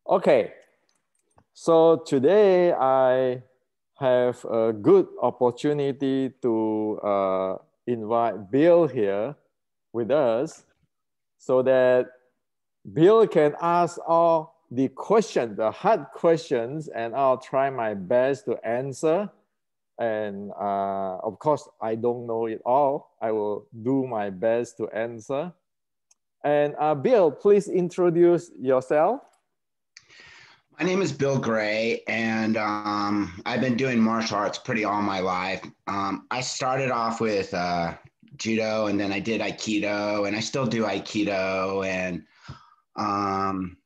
Okay, so today I have a good opportunity to invite Bill here with us so that Bill can ask all the questions, the hard questions, and I'll try my best to answer. And of course, I don't know it all. I will do my best to answer. And Bill, please introduce yourself. My name is Bill Gray, and I've been doing martial arts pretty all my life. I started off with judo, and then I did aikido, and I still do aikido, um,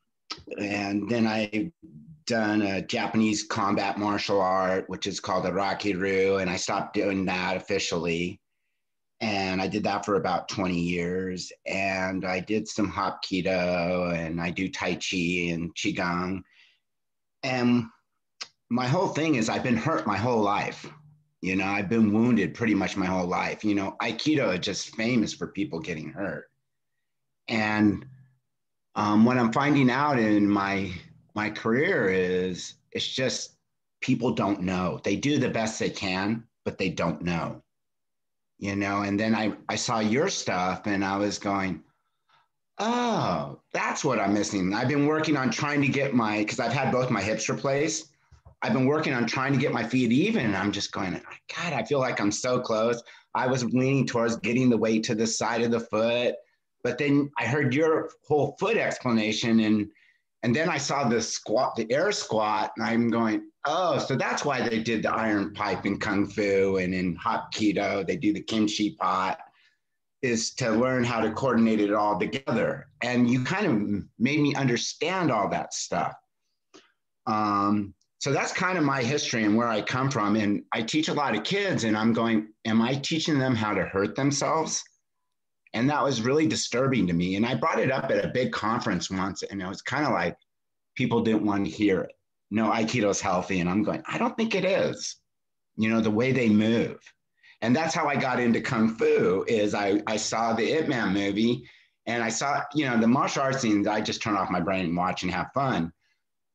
and then I done a Japanese combat martial art, which is called a rakiru, and I stopped doing that officially. And I did that for about 20 years, and I did some hapkido, and I do tai chi and qigong. And my whole thing is I've been hurt my whole life. I've been wounded pretty much my whole life. Aikido is just famous for people getting hurt. And what I'm finding out in my career is it's just people don't know. They do the best they can, but they don't know. And then I saw your stuff and I was going, oh, that's what I'm missing. I've been working on trying to get because I've had both my hips replaced. I've been working on trying to get my feet even. And I'm just going, God, I feel like I'm so close. I was leaning towards getting the weight to the side of the foot. But then I heard your whole foot explanation. And then I saw the air squat. And I'm going, oh, so that's why they did the iron pipe in Kung Fu, and in Hapkido, they do the kimchi pot, is to learn how to coordinate it all together. And you kind of made me understand all that stuff. So that's kind of my history and where I come from. And I teach a lot of kids, and I'm going, am I teaching them how to hurt themselves? And that was really disturbing to me. And I brought it up at a big conference once, and it was kind of like people didn't want to hear it. No, Aikido's healthy. And I'm going, I don't think it is. The way they move. And that's how I got into Kung Fu is I saw the Ip Man movie, and I saw, the martial arts scenes, I just turn off my brain and watch and have fun.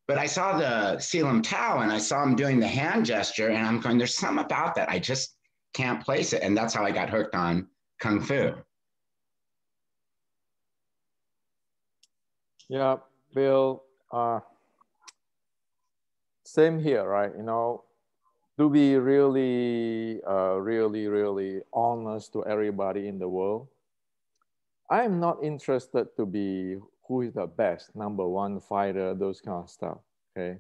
But I saw the Selim Tao, and I saw him doing the hand gesture, and I'm going, there's something about that. I just can't place it. And that's how I got hooked on Kung Fu. Yeah, Bill, same here, right? To be really, really honest to everybody in the world, I'm not interested to be who is the best, number one fighter, those kind of stuff, okay?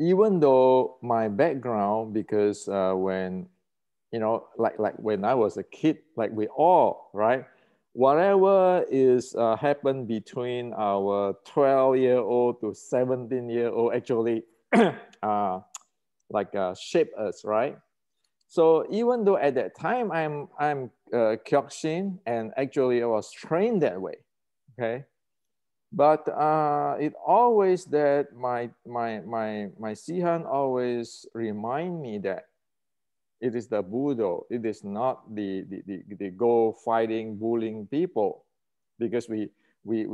Even though my background, because when, like when I was a kid, like we all, right? Whatever is happened between our 12-year-old to 17-year-old actually shape us, right? So even though at that time I'm Kyokushin, and actually I was trained that way, okay? But it always that my Sihan always remind me that it is the Budo. It is not the go fighting, bullying people, because we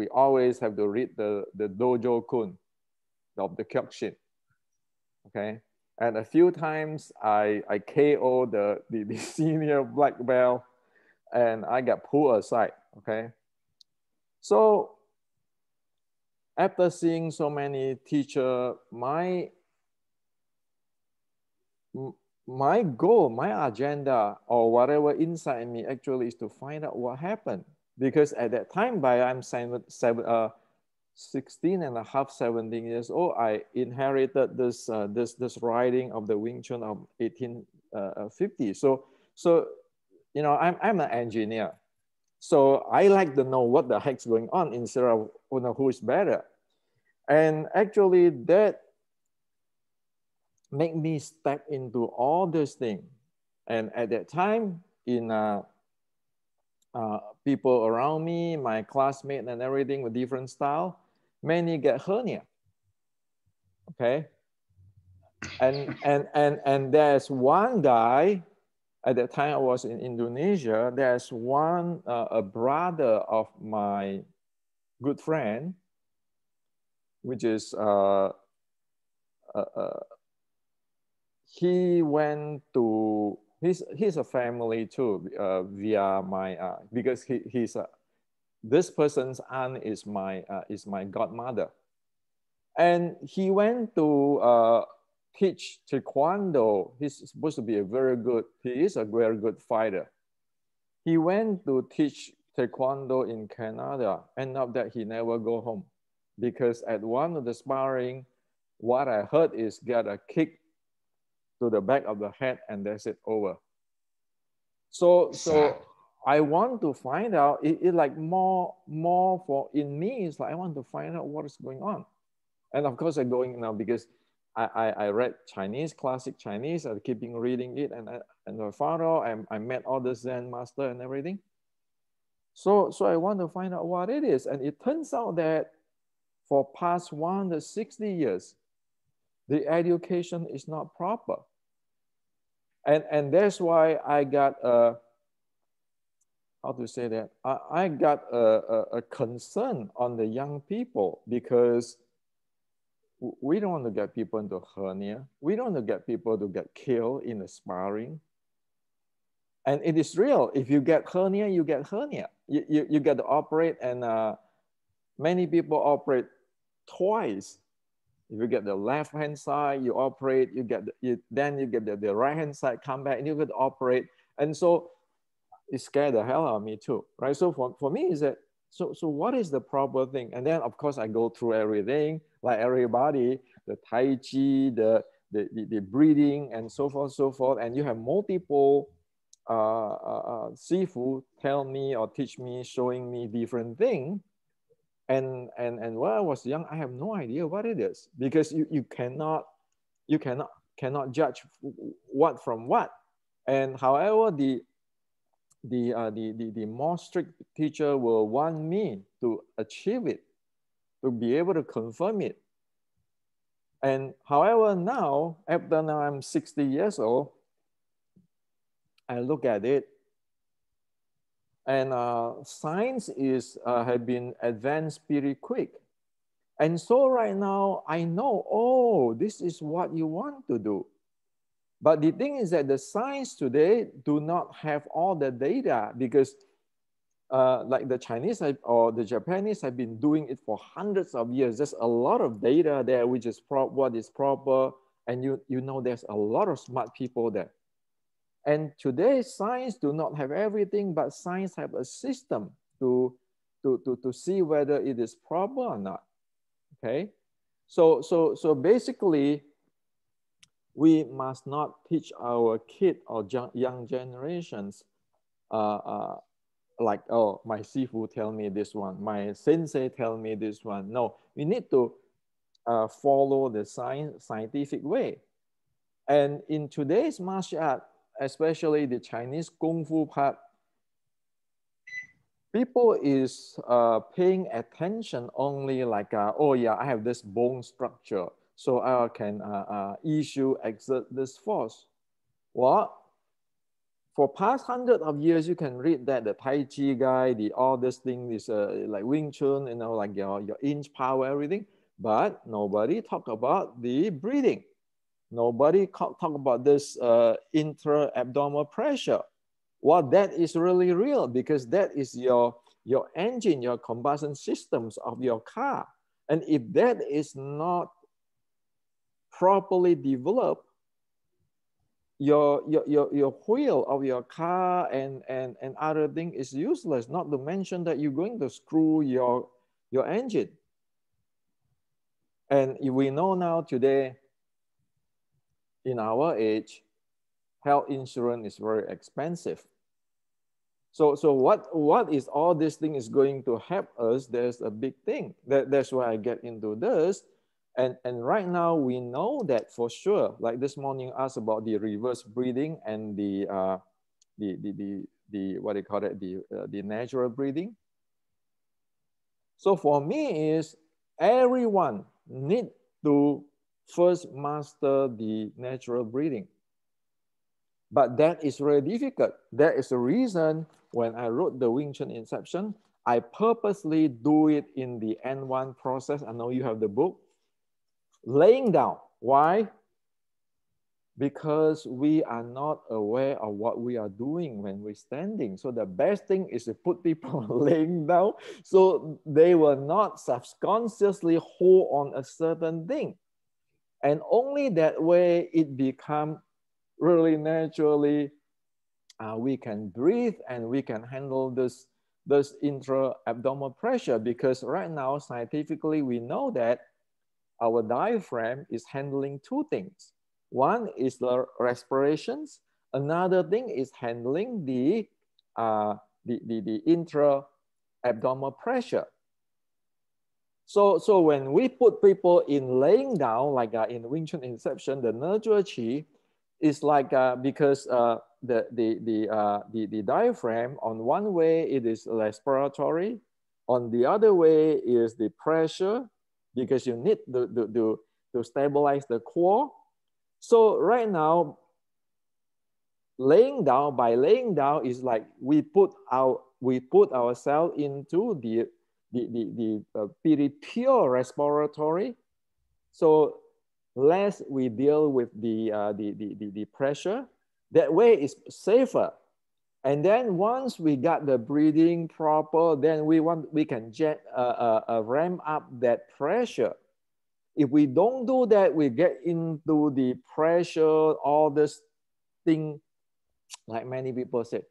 always have to read the Dojo Kun of the Kyokushin. Okay, and a few times I KO the senior black belt, and I got pulled aside. Okay, so after seeing so many teachers, my goal, my agenda, or whatever inside me actually is to find out what happened. Because at that time, by I'm 16 and a half, 17 years old, I inherited this writing of the Wing Chun of 1850. So I'm an engineer. So I like to know what the heck's going on instead of who is better. And actually that make me step into all those things. And at that time, people around me, my classmates and everything with different style, many get hernia. Okay. And there's one guy, at that time I was in Indonesia, there's one, a brother of my good friend, which is he went to he's a family too via my because he's this person's aunt is my godmother, and he went to teach taekwondo. He's supposed to be a very good. He is a very good fighter. He went to teach taekwondo in Canada. End up that he never go home because at one of the sparring, what I heard is get a kick to the back of the head and that's it over. So I want to find out. It like more for in me. It's like I want to find out what is going on, and of course I'm going now because I read Chinese, classic Chinese. I'm keeping reading it, and my father, I met all the Zen master and everything. So I want to find out what it is, and it turns out that for past 160 years, the education is not proper, and that's why I got how to say that I got a concern on the young people because we don't want to get people into hernia. We don't want to get people to get killed in the sparring. And it is real. If you get hernia, you get hernia. You get to operate, and many people operate twice. If you get the left hand side, you operate. Then you get the right hand side, come back, and you get to operate. And so it scared the hell out of me too, right? So for me, is that so what is the proper thing? And then of course I go through everything, like everybody, the Tai Chi, the breathing, and so forth. And you have multiple Sifu tell me or teach me, showing me different things. And when I was young, I have no idea what it is because you cannot judge what from what. And however, the more strict teacher will want me to achieve it, to be able to confirm it. And however, now, after now I'm 60 years old, I look at it, and science have been advanced pretty quick. And so right now, I know, oh, this is what you want to do. But the thing is that the science today do not have all the data because like the Chinese or the Japanese have been doing it for hundreds of years. There's a lot of data there, which is what is proper. And you know there's a lot of smart people there. And today science do not have everything, but science have a system to see whether it is proper or not. Okay, so basically, we must not teach our kid or young generations like, oh, my Sifu tell me this one, my sensei tell me this one. No, we need to follow the scientific way. And in today's martial art, especially the Chinese Kung Fu part, people is paying attention only like, oh yeah, I have this bone structure, so I can exert this force. Well, for past hundred of years, you can read that the Tai Chi guy, all this thing is like Wing Chun, you know, like your inch power, everything. But nobody talk about the breathing. Nobody talk about this intra-abdominal pressure. Well, that is really real because that is your engine, your combustion systems of your car. And if that is not properly developed, your wheel of your car and other thing is useless, not to mention that you're going to screw your engine. And we know now today, in our age, health insurance is very expensive. So what is all this thing is going to help us? There's a big thing. That's why I get into this. And right now we know that for sure. Like this morning, asked about the reverse breathing and the what do you call it? The natural breathing. So for me is everyone need to first master the natural breathing. But that is very difficult. That is the reason when I wrote the Wing Chun Inception, I purposely do it in the N1 process. I know you have the book. Laying down. Why? Because we are not aware of what we are doing when we're standing. So the best thing is to put people laying down so they will not subconsciously hold on a certain thing. And only that way it becomes really naturally, we can breathe and we can handle this intra-abdominal pressure, because right now, scientifically, we know that our diaphragm is handling two things. One is the respirations. Another thing is handling the intra-abdominal pressure. So when we put people in laying down, like in Wing Chun Inception, the nurture chi is like because the diaphragm, on one way it is respiratory, on the other way is the pressure, because you need to stabilize the core. So right now, by laying down is like we put ourselves into the pretty pure respiratory. So less we deal with the pressure. That way is safer. And then once we got the breathing proper, then we can ramp up that pressure. If we don't do that, we get into the pressure, all this thing, like many people say.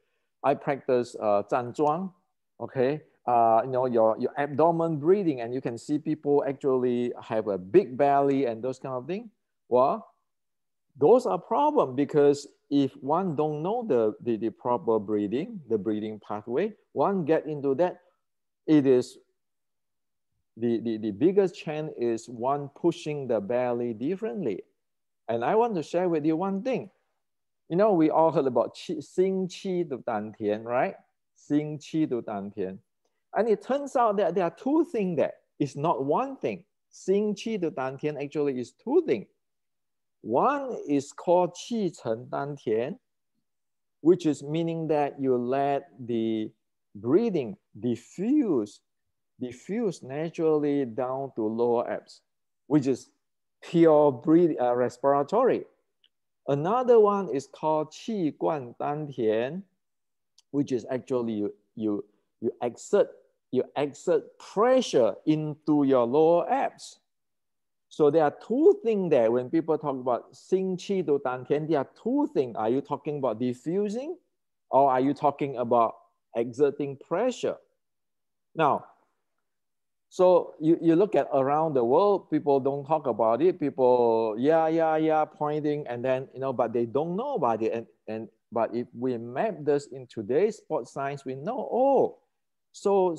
I practice 站桩, okay? Your abdomen breathing, and you can see people actually have a big belly and those kind of things. Well, those are problems, because if one don't know the proper breathing, the breathing pathway, one get into that, it is the biggest chance is one pushing the belly differently. And I want to share with you one thing. We all heard about 心气的丹田, right? 心气的丹田. And it turns out that there are two things there. It's not one thing. 心气的丹田 actually is two things. One is called 气沉丹田, which is meaning that you let the breathing diffuse naturally down to lower abs, which is pure respiratory. Another one is called 气贯丹田, which is actually you exert pressure into your lower abs. So there are two things there. When people talk about 心气的丹田, there are two things. Are you talking about diffusing, or are you talking about exerting pressure? Now, so you look at around the world, people don't talk about it. People, yeah, pointing, and then, but they don't know about it. But if we map this in today's sports science, we know, so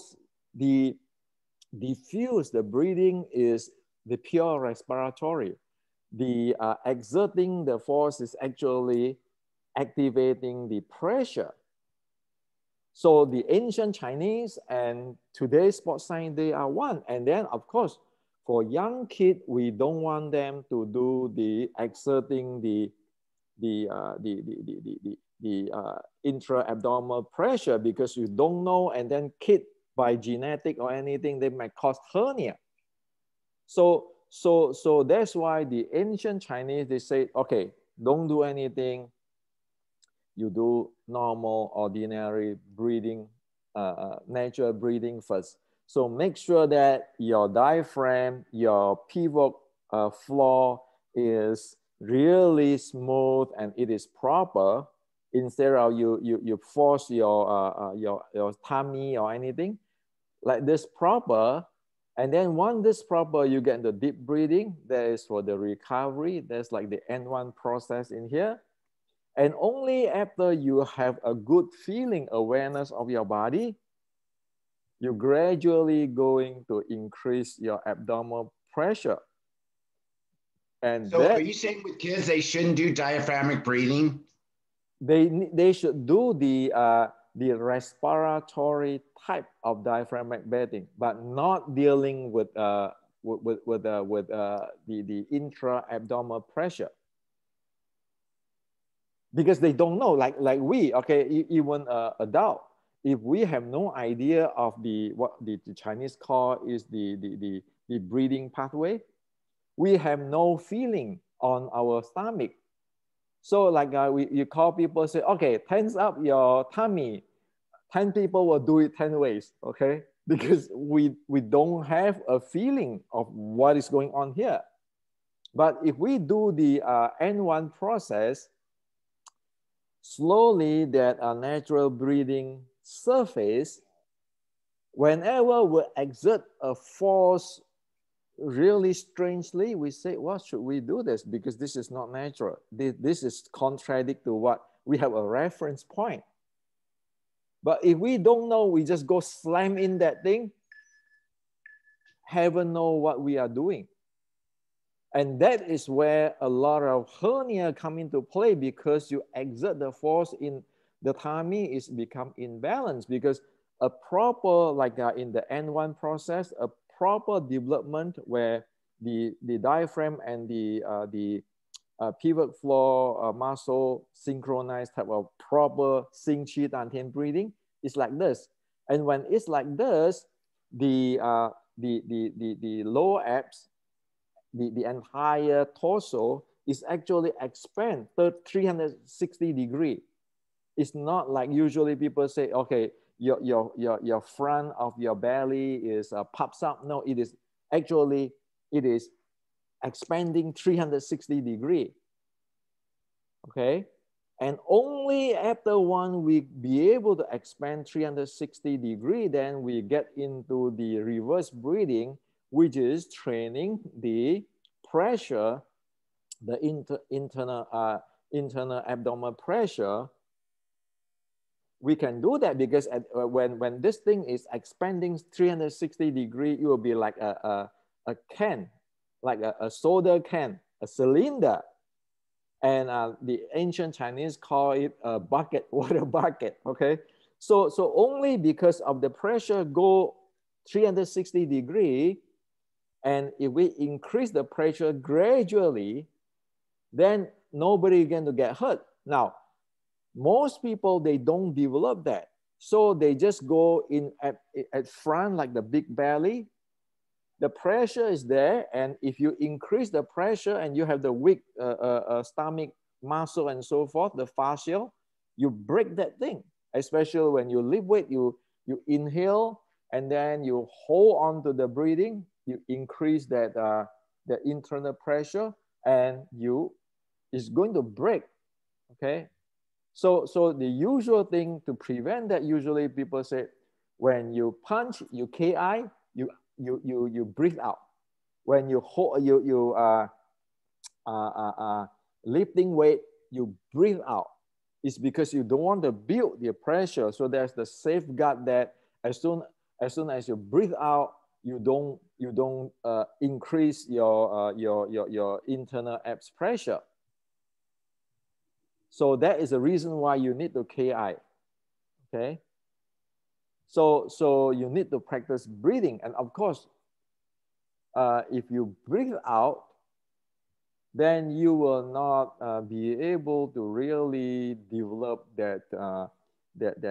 the breathing is the pure respiratory. The exerting the force is actually activating the pressure. So the ancient Chinese and today's sports science, they are one. And then, of course, for young kids, we don't want them to do the exerting the intra-abdominal pressure, because you don't know, and then kid by genetic or anything, they might cause hernia. So that's why the ancient Chinese, they say, okay, don't do anything. You do normal, ordinary breathing, natural breathing first. So make sure that your diaphragm, your pivot floor is really smooth and it is proper, instead of you force your tummy or anything. Like this proper. And then once this proper, you get the deep breathing. That is for the recovery. That's like the N1 process in here. And only after you have a good feeling, awareness of your body, you're gradually going to increase your abdominal pressure. And so are you saying with kids, they shouldn't do diaphragmatic breathing? They should do the respiratory type of diaphragmatic breathing, but not dealing with the intra-abdominal pressure. Because they don't know, like we, okay, even adult, if we have no idea of what the Chinese call is the breathing pathway, we have no feeling on our stomach. So like you call people, say, okay, tense up your tummy. 10 people will do it 10 ways, okay? Because we don't have a feeling of what is going on here. But if we do the N1 process, slowly that natural breathing surface, whenever we exert a force really strangely, we say, what should we do this? Because this is not natural. This is contradict to what we have a reference point. But if we don't know, we just go slam in that thing, heaven know what we are doing. And that is where a lot of hernia come into play, because you exert the force in the tummy is become imbalanced, because a proper, like in the N1 process, a proper development where the diaphragm and the pivot floor muscle synchronized type of proper Xing Qi Dan Tian breathing is like this. And when it's like this, the lower abs, the entire torso is actually expand 360 degree. It's not like usually people say, okay, your front of your belly is pops up. No, it is actually, it is expanding 360 degree. Okay. And only after 1 week be able to expand 360 degree, then we get into the reverse breathing, which is training the pressure, the internal abdominal pressure. We can do that because when this thing is expanding 360 degree, it will be like a can, like a soda can, a cylinder. And the ancient Chinese call it a bucket, water bucket, okay? So only because of the pressure go 360 degree, and if we increase the pressure gradually, then nobody is going to get hurt. Now, most people, they don't develop that. So they just go in at front, like the big belly. The pressure is there. And if you increase the pressure and you have the weak stomach muscle and so forth, the fascia, you break that thing. Especially when you lift weight, you inhale and then you hold on to the breathing, you increase that the internal pressure, and it's going to break, okay? So the usual thing to prevent that, usually people say, when you punch, you KI, you breathe out. When you hold, lifting weight, you breathe out. It's because you don't want to build the pressure. So there's the safeguard that as soon as you breathe out, you don't increase your internal abs pressure. So that is the reason why you need to KI, okay? So you need to practice breathing. And of course, if you breathe out, then you will not be able to really develop that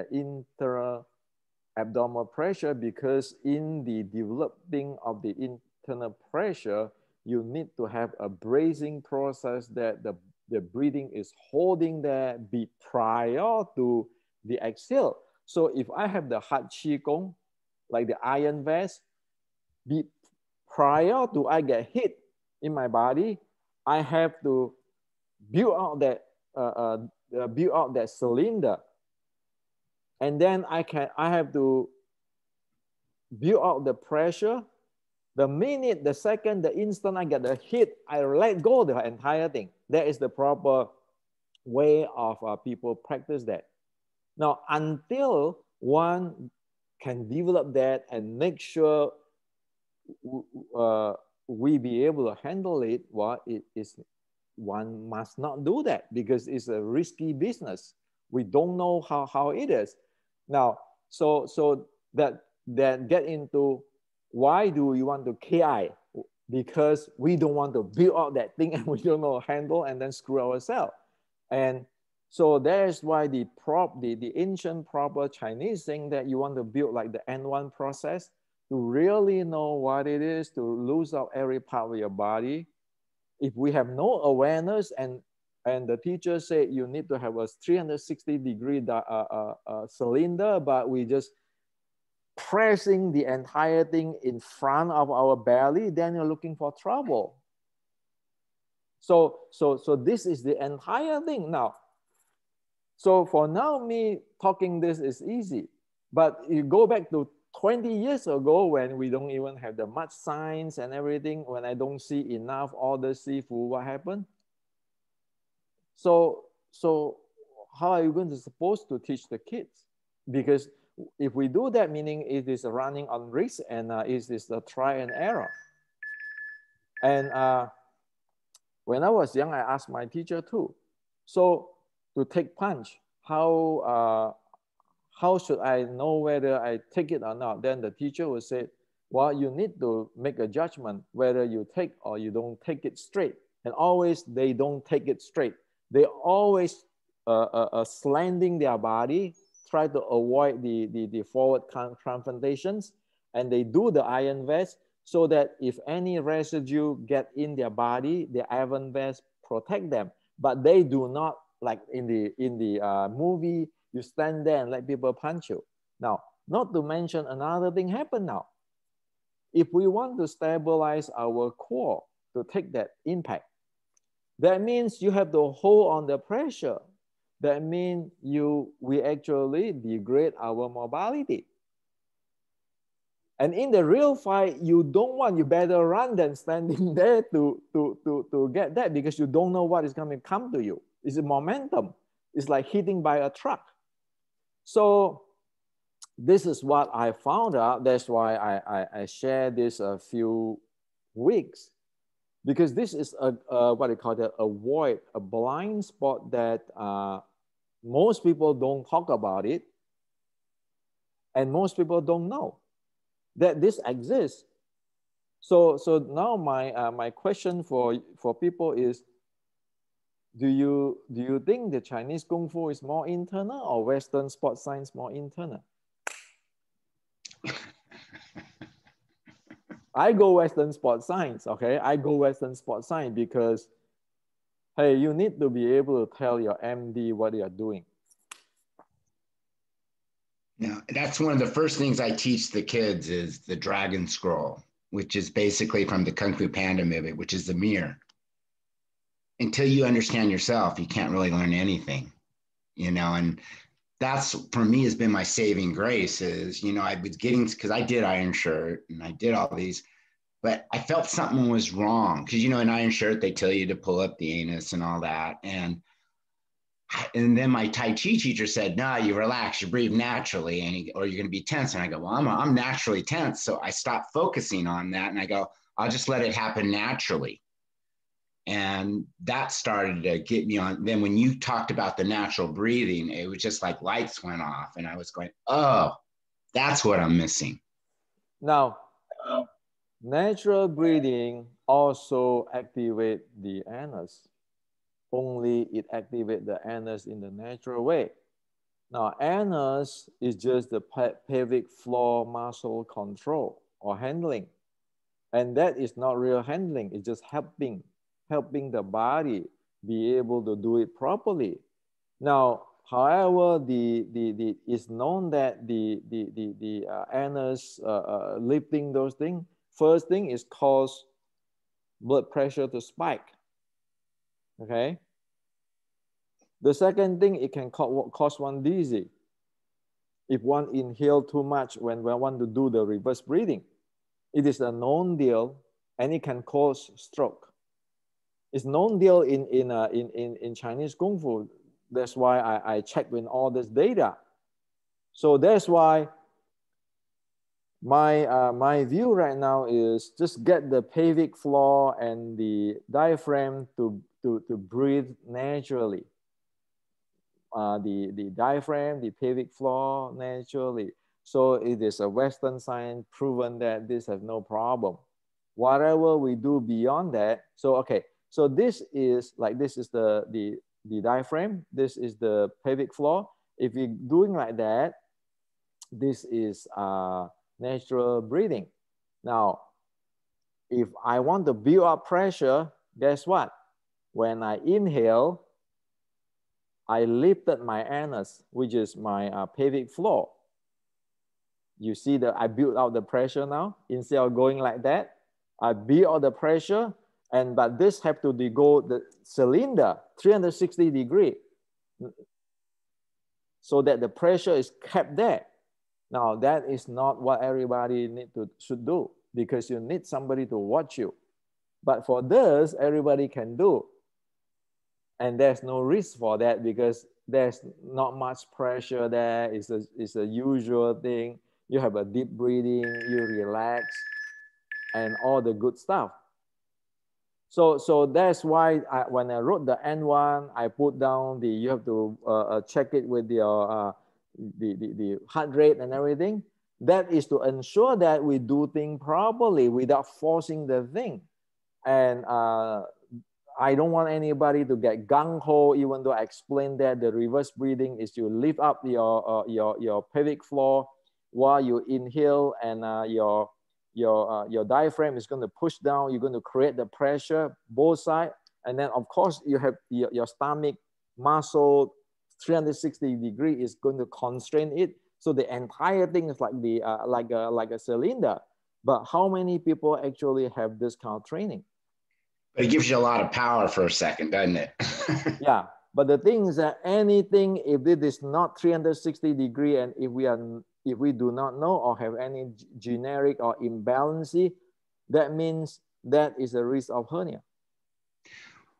intra-abdominal pressure, because in the developing of the internal pressure, you need to have a bracing process that the breathing is holding there prior to the exhale. So if I have the Hat Qi Gong, like the iron vest, prior to I get hit in my body, I have to build out that cylinder, and then I have to build out the pressure. The minute, the second, the instant I get the hit, I let go of the entire thing. That is the proper way of people practice that. Now, until one can develop that and make sure we be able to handle it, well, one must not do that, because it's a risky business. We don't know how it is. Now, so that get into why do we want to KI? Because we don't want to build out that thing and we don't know how to handle and then screw ourselves. And So that's why the ancient proper Chinese saying that you want to build like the N1 process to really know what it is to lose out every part of your body. If we have no awareness and the teacher said you need to have a 360-degree cylinder, but we just pressing the entire thing in front of our belly, then you're looking for trouble. So this is the entire thing now. So for now, me talking this is easy, but you go back to 20 years ago when we don't even have the much science and everything, when I don't see enough all the seafood, what happened? So how are you going to supposed to teach the kids? Because if we do that, meaning it is running on risk and it is a try and error. And when I was young, I asked my teacher too. So to take punch, how should I know whether I take it or not? Then the teacher would say, well, you need to make a judgment whether you take or you don't take it straight. And always they don't take it straight. They always slanting their body, try to avoid the forward confrontations, and they do the iron vest so that if any residue get in their body, the iron vest protect them. But they do not, like in the movie, you stand there and let people punch you. Now, not to mention another thing happened now. If we want to stabilize our core to take that impact, that means you have to hold on the pressure. That means we actually degrade our mobility. And in the real fight, you better run than standing there to get that, because you don't know what is going to come to you. It's a momentum. It's like hitting by a truck. So this is what I found out. That's why I share this a few weeks, because this is what they call it, a void, a blind spot that most people don't talk about it, and most people don't know that this exists. So now my question for people is, do you think the Chinese Kung Fu is more internal or Western sports science more internal? I go Western sports science, okay? I go Western sports science because, hey, you need to be able to tell your MD what you're doing. Now, that's one of the first things I teach the kids is the Dragon Scroll, which is basically from the Kung Fu Panda movie, which is the mirror. Until you understand yourself, you can't really learn anything, and that's, for me, has been my saving grace is, I was getting, because I did Iron Shirt and I did all these, but I felt something was wrong. Because, in Iron Shirt, they tell you to pull up the anus and all that. And then my Tai Chi teacher said, no, you relax, you breathe naturally, or you're going to be tense. And I go, well, I'm naturally tense. So I stopped focusing on that. And I go, I'll just let it happen naturally. And that started to get me on. Then when you talked about the natural breathing, it was just like lights went off. And I was going, oh, that's what I'm missing. Now, natural breathing also activates the anus. Only it activates the anus in the natural way. Now, anus is just the pelvic floor muscle control or handling. And that is not real handling. It's just helping the body be able to do it properly. Now, however, it's known that the anus lifting those things, first thing is cause blood pressure to spike. Okay. The second thing, it can cause one dizzy. If one inhale too much when we want to do the reverse breathing, it is a known deal, and it can cause stroke. It's known deal in Chinese Kung Fu. That's why I check with all this data. So that's why my view right now is just get the pelvic floor and the diaphragm to breathe naturally. The diaphragm, the pelvic floor naturally. So it is a Western science proven that this has no problem. Whatever we do beyond that, so okay. So this is the the diaphragm. This is the pelvic floor. If you're doing like that, this is natural breathing. Now, if I want to build up pressure, guess what? When I inhale, I lifted my anus, which is my pelvic floor. You see that I built out the pressure now. Instead of going like that, I build out the pressure, but this have to go the cylinder 360 degree so that the pressure is kept there. Now that is not what everybody should do, because you need somebody to watch you. But for this, everybody can do. And there's no risk for that because there's not much pressure there. It's a usual thing. You have a deep breathing, you relax, and all the good stuff. So that's why when I wrote the N1, I put down you have to check it with your the heart rate and everything. That is to ensure that we do things properly without forcing the thing. And I don't want anybody to get gung-ho, even though I explained that the reverse breathing is to lift up your pelvic floor while you inhale, and your diaphragm is going to push down. You're going to create the pressure, both sides. And then, of course, you have your stomach muscle, 360 degree is going to constrain it. So the entire thing is like like a cylinder. But how many people actually have this kind of training? But it gives you a lot of power for a second, doesn't it? Yeah. But the thing is that anything, if it is not 360 degree, and if we do not know or have any generic or imbalance, that means that is a risk of hernia.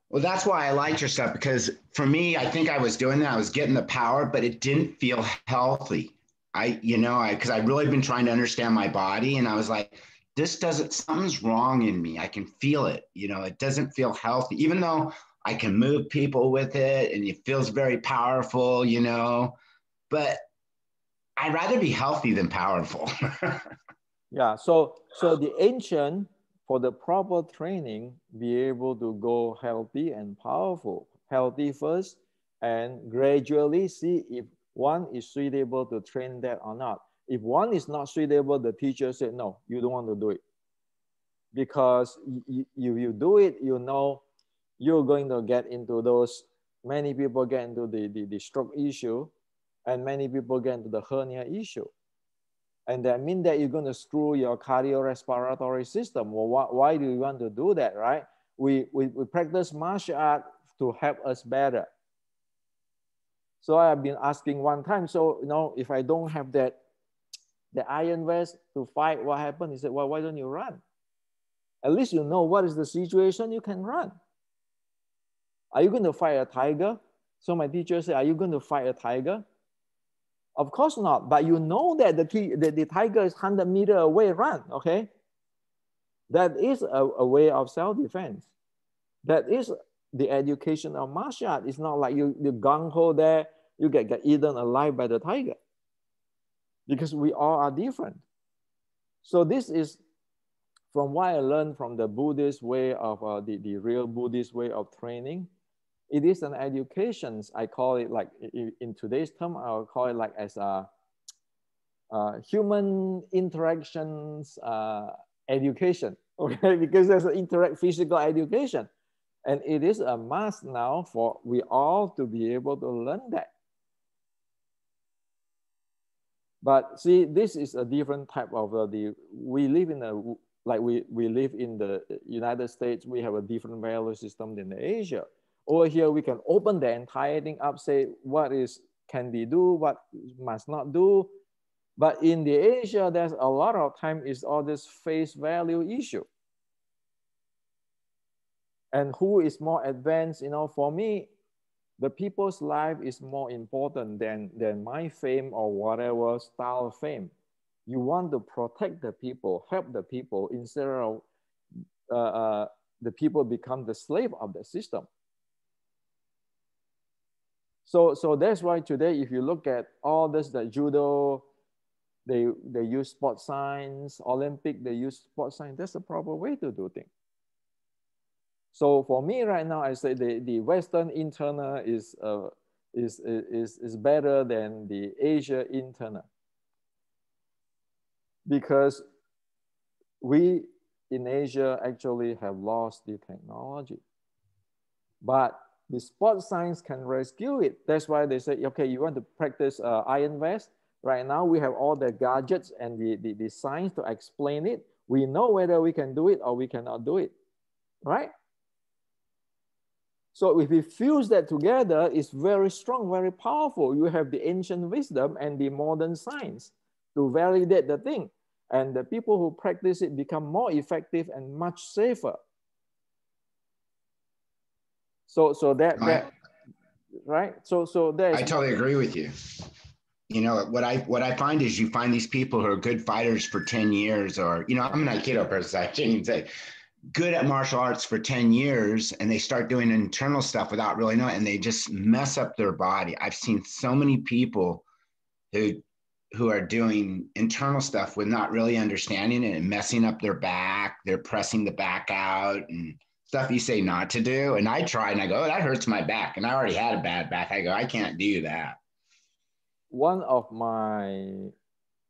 Well, that's why I liked your stuff, because for me, I think I was doing that. I was getting the power, but it didn't feel healthy. Because I've really been trying to understand my body, and I was like, something's wrong in me. I can feel it. It doesn't feel healthy, even though I can move people with it and it feels very powerful, but I'd rather be healthy than powerful. Yeah. So the ancient, for the proper training, be able to go healthy and powerful. Healthy first, and gradually see if one is suitable to train that or not. If one is not suitable, the teacher said, no, you don't want to do it. Because if you do it, you're going to get into those, many people get into the stroke issue, and many people get into the hernia issue. And that means that you're going to screw your cardiorespiratory system. Well, why do you want to do that, right? We practice martial art to help us better. So I have been asking one time, so, if I don't have the iron vest to fight, what happened? He said, well, why don't you run? At least you know what is the situation, you can run. Are you going to fight a tiger? So my teacher said, are you going to fight a tiger? Of course not, but you know that the tiger is 100 meters away, run, okay? That is a way of self-defense. That is the education of martial art. It's not like you gung-ho there, you get eaten alive by the tiger. Because we all are different. So this is from what I learned from the Buddhist way of, the real Buddhist way of training. It is an education. I call it, like, in today's term, I'll call it like as a human interactions education, okay? Because there's an physical education. And it is a must now for we all to be able to learn that. But see, this is a different type of we live in we live in the United States, we have a different value system than Asia. Over here, we can open the entire thing up, say what can be do, what must not do. But in the Asia, there's a lot of time is all this face value issue. And who is more advanced, for me, the people's life is more important than my fame or whatever style of fame. You want to protect the people, help the people, instead of the people become the slave of the system. So that's why today, if you look at all this, the judo, they use sports science, Olympic, they use sports science. That's the proper way to do things. So for me right now, I say the Western internal is better than the Asia internal, because we in Asia actually have lost the technology, but the sports science can rescue it. That's why they say, okay, you want to practice iron vest. Right now we have all the gadgets and the science to explain it. We know whether we can do it or we cannot do it, right? So if we fuse that together, it's very strong, very powerful. You have the ancient wisdom and the modern science to validate the thing. And the people who practice it become more effective and much safer. So right? So there's I totally agree with you. You know, what I find is you find these people who are good fighters for 10 years, or, you know, I'm an Aikido person, I can't even say good at martial arts for 10 years, and they start doing internal stuff without really knowing, and they just mess up their body. I've seen so many people who are doing internal stuff with not really understanding it and messing up their back. They're pressing the back out and stuff you say not to do. And I try and I go, oh, that hurts my back. And I already had a bad back. I go, I can't do that. One of my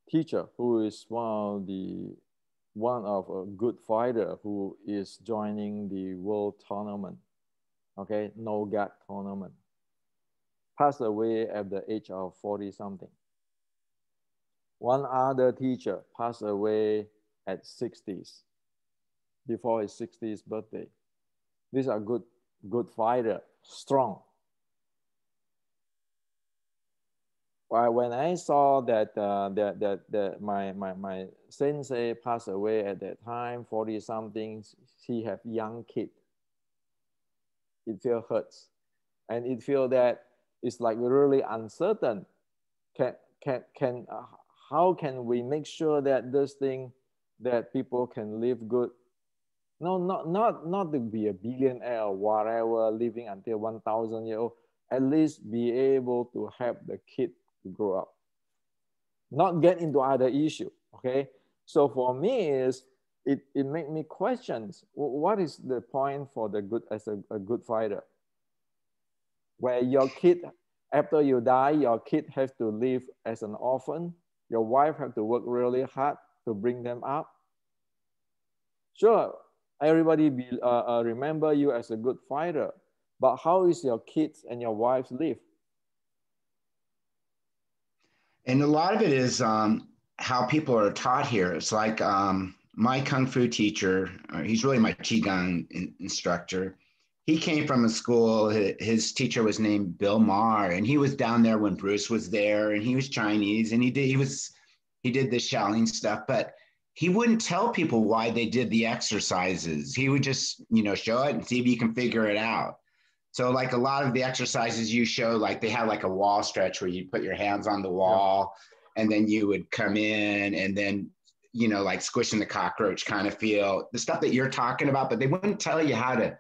teacher who is one of a good fighter who is joining the world tournament, okay, no gut tournament, passed away at the age of 40 something. One other teacher passed away at 60s, before his 60th birthday. These are good fighter, strong. When I saw that my sensei passed away at that time, 40 something, he have young kid. It feels hurts, and it feels that it's like really uncertain. How can we make sure that this thing that people can live good? No, not to be a billionaire or whatever, living until 1,000 years old. At least be able to help the kid to grow up, not get into other issue. Okay, so for me is it make me questions what is the point for the good as a good fighter, where your kid, after you die, your kid has to live as an orphan, your wife have to work really hard to bring them up. Sure, everybody remember you as a good fighter, but how is your kids and your wife live? And a lot of it is how people are taught here. It's like my Kung Fu teacher, he's really my Qigong instructor. He came from a school, his teacher was named Bill Maher, and he was down there when Bruce was there, and he was Chinese, and he did the Shaolin stuff, but he wouldn't tell people why they did the exercises. He would just, you know, show it and see if you can figure it out. So like a lot of the exercises you show, like they have like a wall stretch where you put your hands on the wall, yeah, and then you would come in and then, you know, like squishing the cockroach kind of feel, the stuff that you're talking about, but they wouldn't tell you how to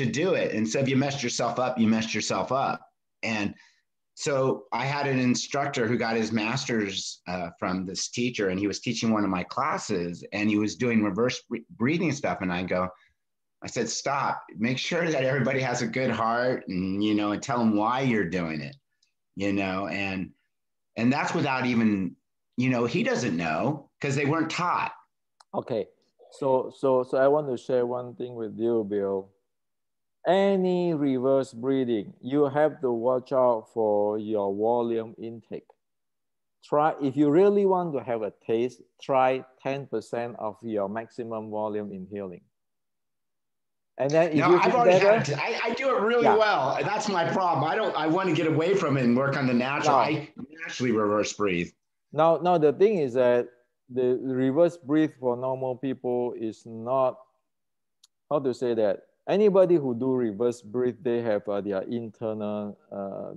do it. And so if you messed yourself up, you messed yourself up. And so I had an instructor who got his master's from this teacher, and he was teaching one of my classes, and he was doing reverse breathing stuff. And I said, stop, make sure that everybody has a good heart, and, you know, and tell them why you're doing it, you know, and that's without even, you know, he doesn't know because they weren't taught. Okay. So I want to share one thing with you, Bill. Any reverse breathing, you have to watch out for your volume intake. Try, if you really want to have a taste, try 10% of your maximum volume inhaling. And then if no, you I've already had it. I do it really well. That's my problem. I want to get away from it and work on the natural. I naturally reverse breathe. Now the thing is that the reverse breathe for normal people is not, how to say that, anybody who do reverse breathe, they have their internal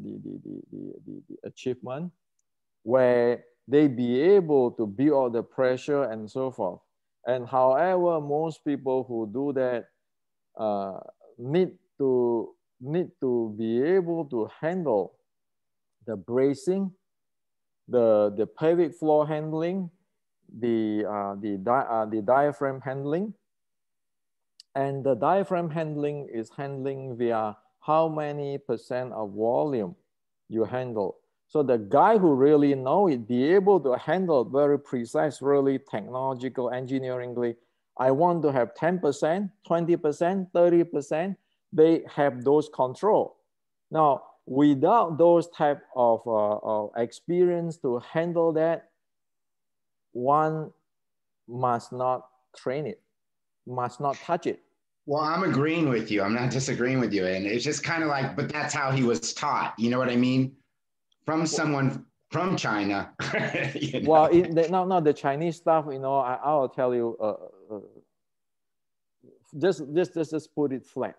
the achievement where they be able to build all the pressure and so forth. And however, most people who do that need to be able to handle the bracing, the pelvic floor handling, the diaphragm handling, And the diaphragm handling is handling via how many percent of volume you handle. So the guy who really know it, be able to handle very precise, really technological, engineeringly. I want to have 10%, 20%, 30%. They have those control. Now, without those type of experience to handle that, one must not train it, must not touch it. Well, I'm agreeing with you. I'm not disagreeing with you. And it's just kind of like, but that's how he was taught. You know what I mean? From someone from China. You know? Well, no, the Chinese stuff, you know, I'll tell you, just put it flat.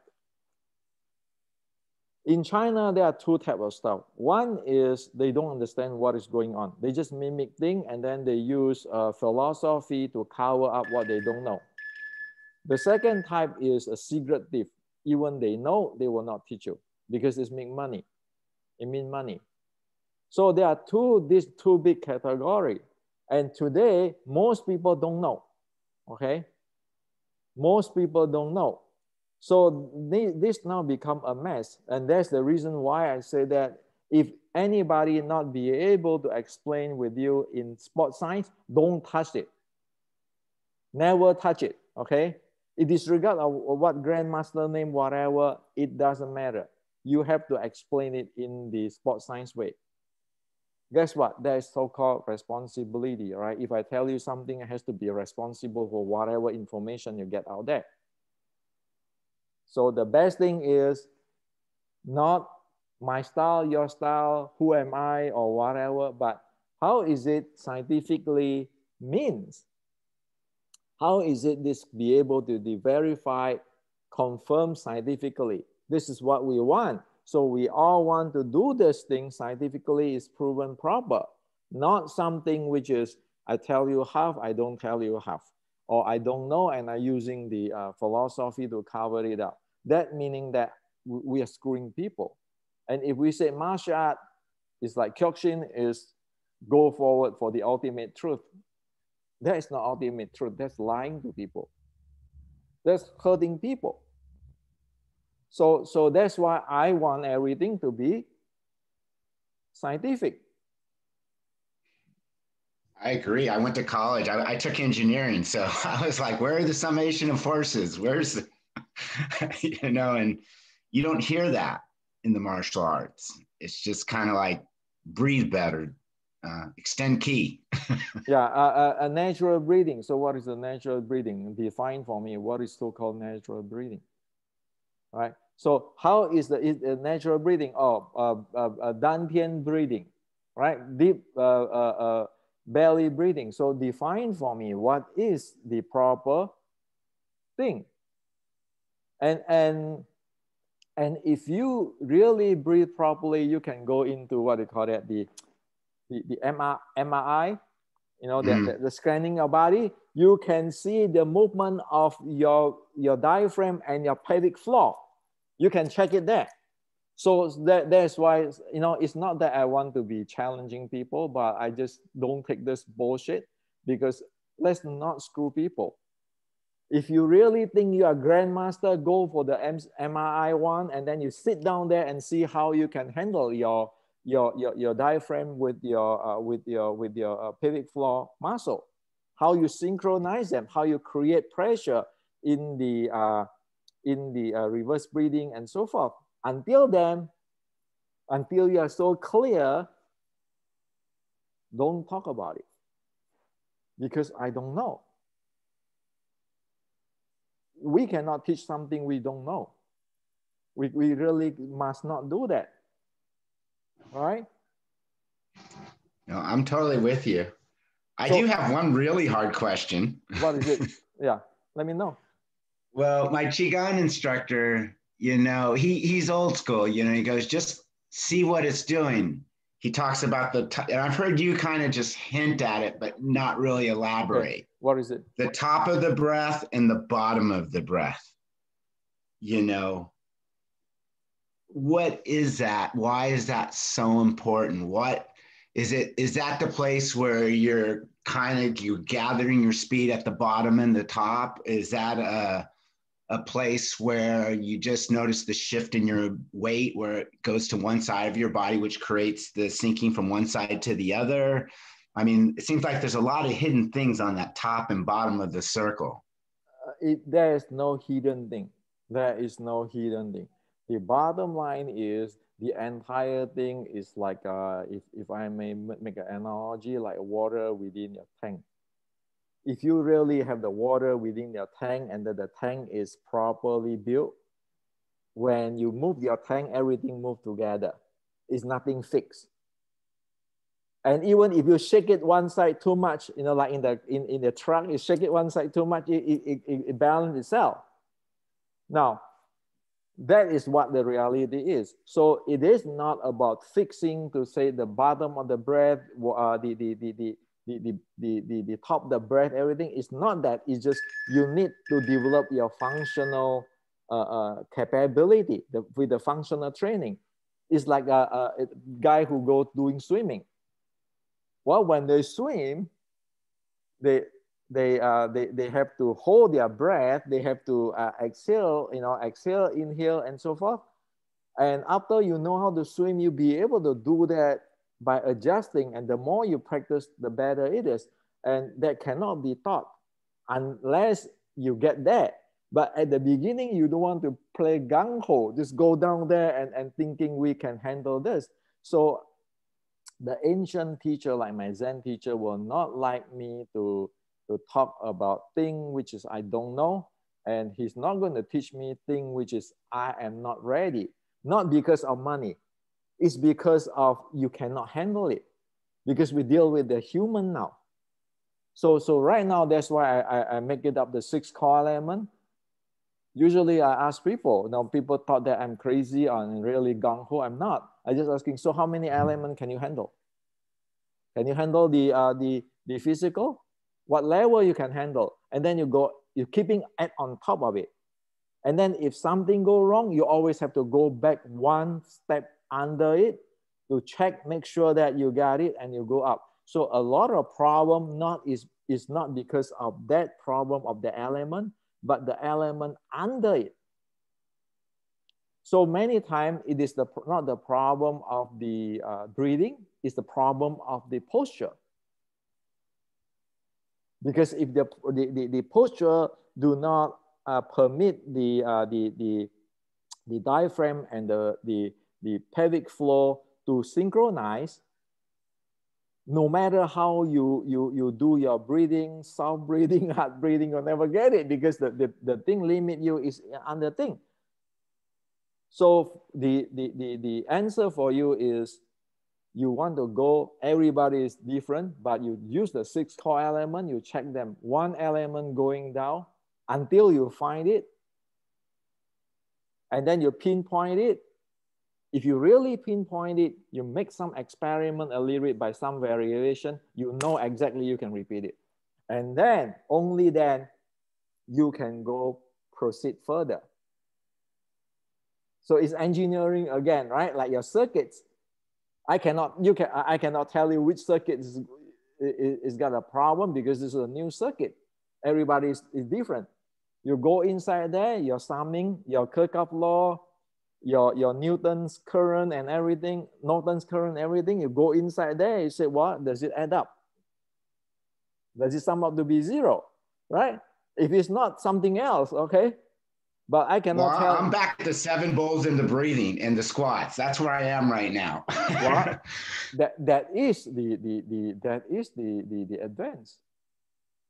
In China, there are two types of stuff. One is they don't understand what is going on. They just mimic things, and then they use philosophy to cover up what they don't know. The second type is a secret thief. Even they know, they will not teach you because it's make money. It means money. So there are these two big categories. And today, most people don't know, okay? Most people don't know. So this now become a mess. And that's the reason why I say that if anybody not be able to explain with you in sports science, don't touch it. Never touch it, okay? It disregard of what grandmaster name, whatever, it doesn't matter. You have to explain it in the sports science way. Guess what? There is so-called responsibility, right? If I tell you something, it has to be responsible for whatever information you get out there. So the best thing is not my style, your style, who am I, or whatever, but how is it scientifically means? How is it this be able to be verified, confirmed scientifically? This is what we want. So we all want to do this thing scientifically is proven proper, not something which is I tell you half, I don't tell you half, or I don't know and I'm using the philosophy to cover it up. That meaning that we are screwing people. And if we say martial art is like Kyokushin is go forward for the ultimate truth, that is not ultimate truth. That's lying to people. That's hurting people. So that's why I want everything to be scientific. I agree. I went to college. I took engineering. So I was like, where are the summation of forces? Where's the, you know, and you don't hear that in the martial arts. It's just kind of like breathe better, extend ki. Yeah, a natural breathing. So what is a natural breathing? Define for me what is so-called natural breathing. Right. So how is the natural breathing? Oh, dantian breathing, right? Deep belly breathing. So define for me what is the proper thing. And if you really breathe properly, you can go into what they call it the MRI. You know, the scanning your body. You can see the movement of your diaphragm and your pelvic floor. You can check it there. So that's why, you know, it's not that I want to be challenging people, but I just don't take this bullshit because let's not screw people. If you really think you are grandmaster, go for the MRI one, and then you sit down there and see how you can handle your diaphragm with your pelvic floor muscle, how you synchronize them, how you create pressure in the reverse breathing and so forth. Until you are so clear, don't talk about it because I don't know. We cannot teach something we don't know. We really must not do that. All right? No, I'm totally with you. I do have one really hard question. What is it? Yeah, let me know. Well, my Qigong instructor, you know, he's old school. You know, he goes, just see what it's doing. He talks about and I've heard you kind of just hint at it, but not really elaborate. Okay. What is it? The top of the breath and the bottom of the breath. You know, what is that? Why is that so important? What is it? Is that the place where you're gathering your speed at the bottom and the top? Is that a place where you just notice the shift in your weight where it goes to one side of your body, which creates the sinking from one side to the other? I mean, it seems like there's a lot of hidden things on that top and bottom of the circle. There is no hidden thing. There is no hidden thing. The bottom line is the entire thing is like, if I may make an analogy, like water within your tank. If you really have the water within your tank and that the tank is properly built, when you move your tank, everything moves together. It's nothing fixed. And even if you shake it one side too much, you know, like in the truck, you shake it one side too much, it balances itself. Now, that is what the reality is. So it is not about fixing to say the bottom of the breath, the top of the breath, everything. It's not that. It's just you need to develop your functional capability with the functional training. It's like a guy who goes doing swimming. Well, when they swim, they have to hold their breath. They have to exhale, exhale, inhale, and so forth. And after you know how to swim, you'll be able to do that by adjusting. And the more you practice, the better it is. And that cannot be taught unless you get there. But at the beginning, you don't want to play gung-ho, just go down there and thinking we can handle this. So the ancient teacher, like my Zen teacher, will not like me to talk about things which is I don't know. And he's not going to teach me things which is I am not ready. Not because of money. It's because of you cannot handle it. Because we deal with the human now. So right now, that's why I make it up the 6 core element. Usually I ask people, now people thought that I'm crazy and really gung-ho. I'm not. I just asking, so how many elements can you handle? Can you handle the physical? What level you can handle? And then you're keeping it on top of it. And then if something go wrong, you always have to go back one step under it to check, make sure that you got it and you go up. So a lot of problem is not because of that problem of the element, but the element under it. So many times it is not the problem of the breathing, it's the problem of the posture. Because if the posture do not permit the diaphragm and the pelvic floor to synchronize, no matter how you do your breathing, soft breathing, hard breathing, you'll never get it because the thing limit you is under thing. So the answer for you is you want to go, everybody is different, but you use the 6 core element, you check them, one element going down until you find it. And then you pinpoint it. If you really pinpoint it, you make some experiment a little bit by some variation, you know exactly you can repeat it. And then, only then, you can go proceed further. So it's engineering again, right? Like your circuits. I cannot tell you which circuit is got a problem because this is a new circuit. Everybody is different. You go inside there, your summing, your Kirchhoff law, your Newton's current and everything, Norton's current, everything, you go inside there, you say, what? Does it add up? Does it sum up to be 0, right? If it's not, something else, okay? But I cannot tell. I'm back to 7 bowls in the breathing and the squats. That's where I am right now. Well, that is the advance.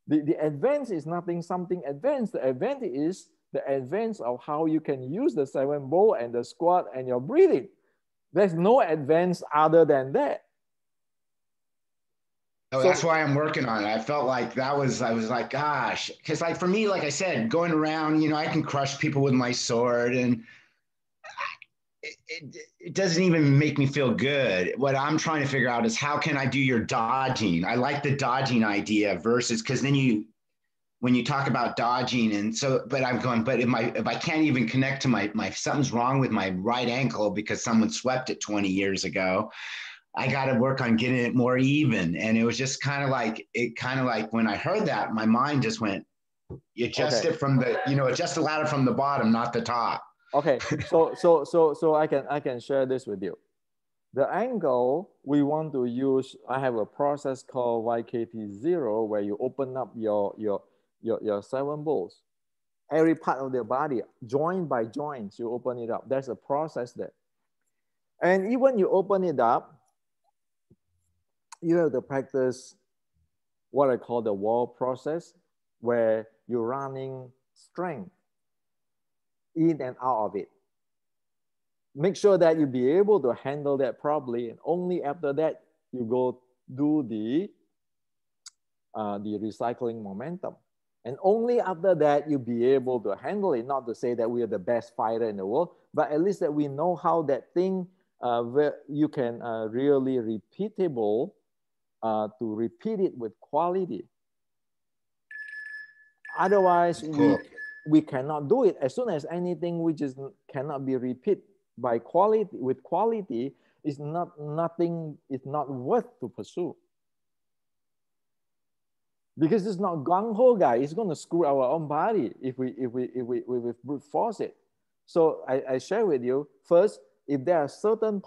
The advance is nothing something advanced. The advance is the advance of how you can use the 7 bowl and the squat and your breathing. There's no advance other than that. Oh, so that's why I'm working on it. I felt like I was like, gosh, because like for me, like I said, going around, you know, I can crush people with my sword and it doesn't even make me feel good. What I'm trying to figure out is how can I do your dodging? I like the dodging idea versus, because then when you talk about dodging and so, but I'm going, but if I can't even connect to my something's wrong with my right ankle because someone swept it 20 years ago, I got to work on getting it more even. And it was just kind of like when I heard that, my mind just went, You adjust it from the, adjust the ladder from the bottom, not the top. Okay, so I can share this with you. The angle we want to use, I have a process called YKT0 where you open up your 7 balls. Every part of the body, joint by joints, you open it up. There's a process there. And even you open it up, you have to practice what I call the wall process, where you're running strength in and out of it. Make sure that you be able to handle that properly, and only after that you go do the recycling momentum. And only after that you be able to handle it. Not to say that we are the best fighter in the world, but at least that we know how that thing where you can really repeatable to repeat it with quality. Otherwise, cool. we cannot do it. As soon as anything which is cannot be repeated by quality with quality is not worth to pursue. Because it's not gung-ho, guy. It's going to screw our own body if we brute force it. So I share with you first, if there are certain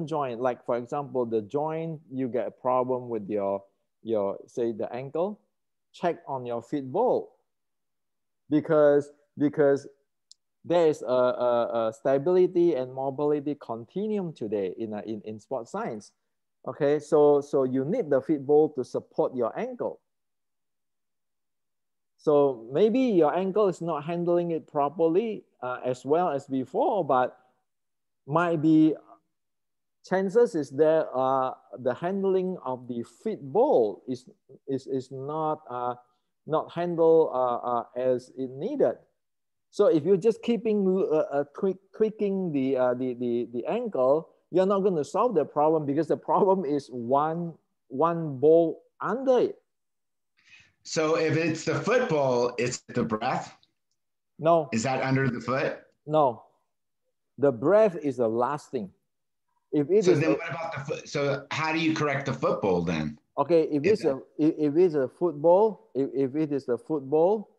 joint, like for example, the joint, you get a problem with your say the ankle, check on your feet ball, because there is a stability and mobility continuum today in sports science. Okay, so you need the feet ball to support your ankle. So maybe your ankle is not handling it properly as well as before, but might be chances is there the handling of the feet ball is not handled as it needed. So if you're just keeping tweaking the ankle, you're not going to solve the problem, because the problem is one ball under it. So if it's the football, it's the breath? No. Is that under the foot? No. The breath is the last thing. If it so is then what about the foot? So how do you correct the football then? Okay, if it's a football, if it is a football,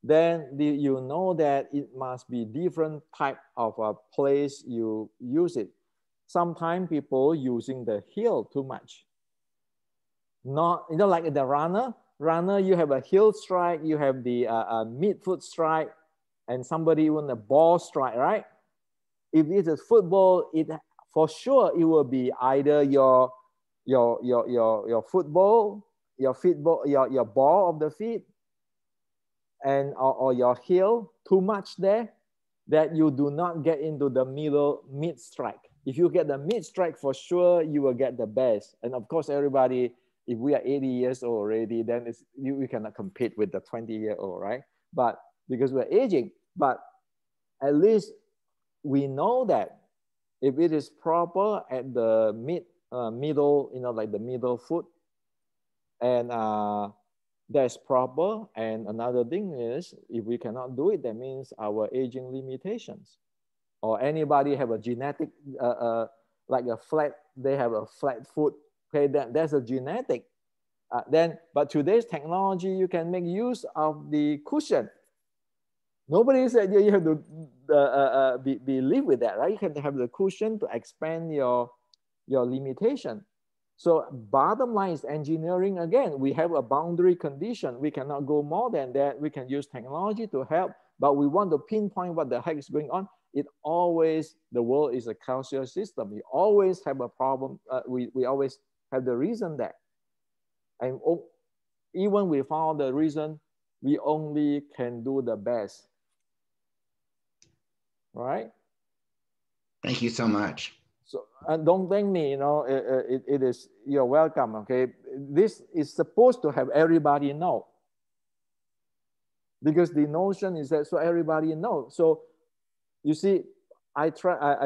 then you know that it must be different type of a place you use it. Sometimes people using the heel too much. Not, like the runner, you have a heel strike, you have the mid-foot strike, and somebody even a ball strike, right? If it's a football, for sure it will be either your football, your feet ball, your ball of the feet, and or your heel too much there, that you do not get into the mid strike. If you get the mid strike, for sure you will get the best. And of course, everybody, if we are 80 years old already, then we cannot compete with the 20-year-old, right? But because we're aging, but at least we know that if it is proper at the middle, like the middle foot, and that's proper. And another thing is, if we cannot do it, that means our aging limitations. Or anybody have a genetic, like they have a flat foot. Okay, that's a genetic. But today's technology, you can make use of the cushion. Nobody said you have to live with that, right? You can have the cushion to expand your limitation. So bottom line is engineering. Again, we have a boundary condition. We cannot go more than that. We can use technology to help, but we want to pinpoint what the heck is going on. The world is a causal system. We always have a problem. We always have the reason there. And even we found the reason, we only can do the best. All right? Thank you so much. So don't thank me, it is, you're welcome, okay? This is supposed to have everybody know. Because the notion is that so everybody knows. So you see, I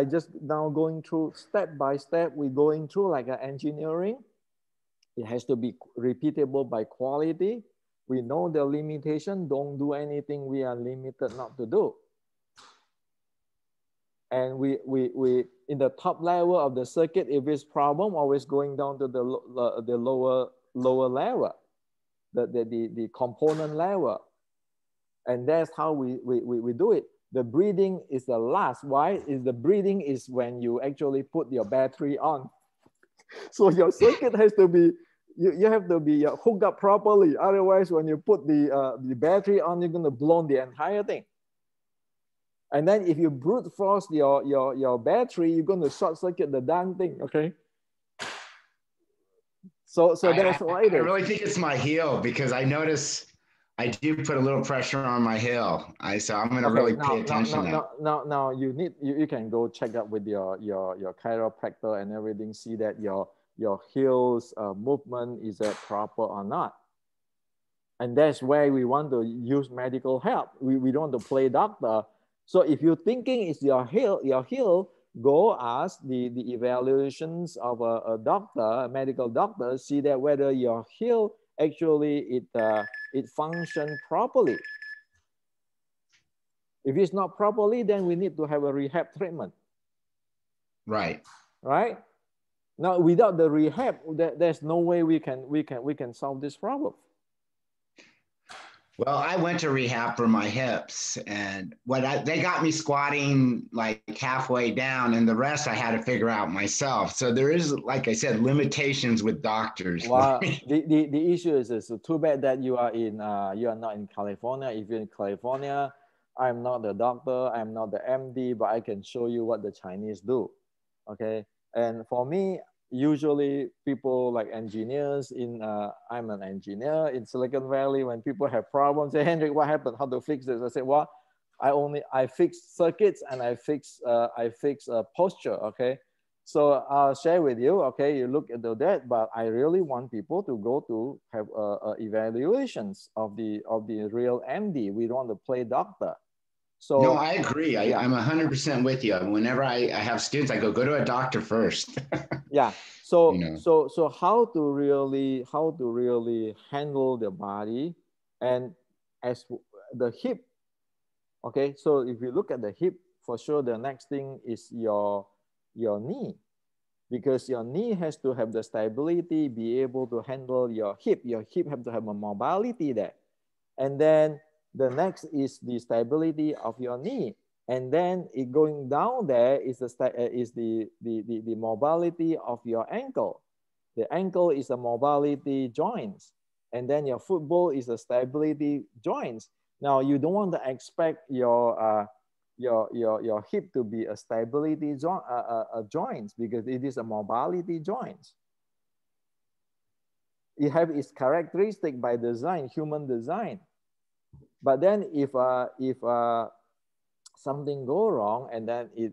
just now going through step by step, we're going through like an engineering. It has to be repeatable by quality. We know the limitation, don't do anything we are limited not to do. And we in the top level of the circuit, if it's problem, always going down to the lower level, the component level. And that's how we do it. The breathing is the last. Why? Is the breathing is when you actually put your battery on. So your circuit has to be, you have to be hooked up properly. Otherwise, when you put the battery on, you're going to blow the entire thing. And then if you brute force your battery, you're going to short circuit the damn thing, okay? So that's why it is. I really think it's my heel because I notice I do put a little pressure on my heel. So I'm going to really pay attention to that. Now you can go check up with your chiropractor and everything, see that your heels movement is proper or not. And that's where we want to use medical help. We don't want to play doctor. So if you're thinking it's your heel, go ask the evaluations of a doctor, a medical doctor, see that whether your heel actually it functions properly. If it's not properly, then we need to have a rehab treatment. Right. Right. Now, without the rehab, there's no way we can solve this problem. Well, I went to rehab for my hips, and they got me squatting like halfway down, and the rest I had to figure out myself. So there is, like I said, limitations with doctors. Well, the issue is too bad that you are not in California. If you're in California, I'm not the doctor, I'm not the MD, but I can show you what the Chinese do. Okay, and for me, usually people like engineers I'm an engineer in Silicon Valley. When people have problems, say, Hendrik, what happened? How to fix this? I say, well, I fix circuits and I fix posture. Okay, so I'll share with you. Okay, you look into that, but I really want people to go to have evaluations of the real MD. We don't want to play doctor. So no, I agree. I'm 100% with you. Whenever I have students, I go to a doctor first. Yeah. So so how to really handle the body, and as the hip. Okay. So if you look at the hip, for sure, the next thing is your knee, because your knee has to have the stability, be able to handle your hip. Your hip have to have a mobility there, and then the next is the stability of your knee. And then it going down there is the mobility of your ankle. The ankle is a mobility joints. And then your football is a stability joints. Now you don't want to expect your hip to be a stability joints, because it is a mobility joints. It have its characteristic by design, human design. But then if something go wrong, and then if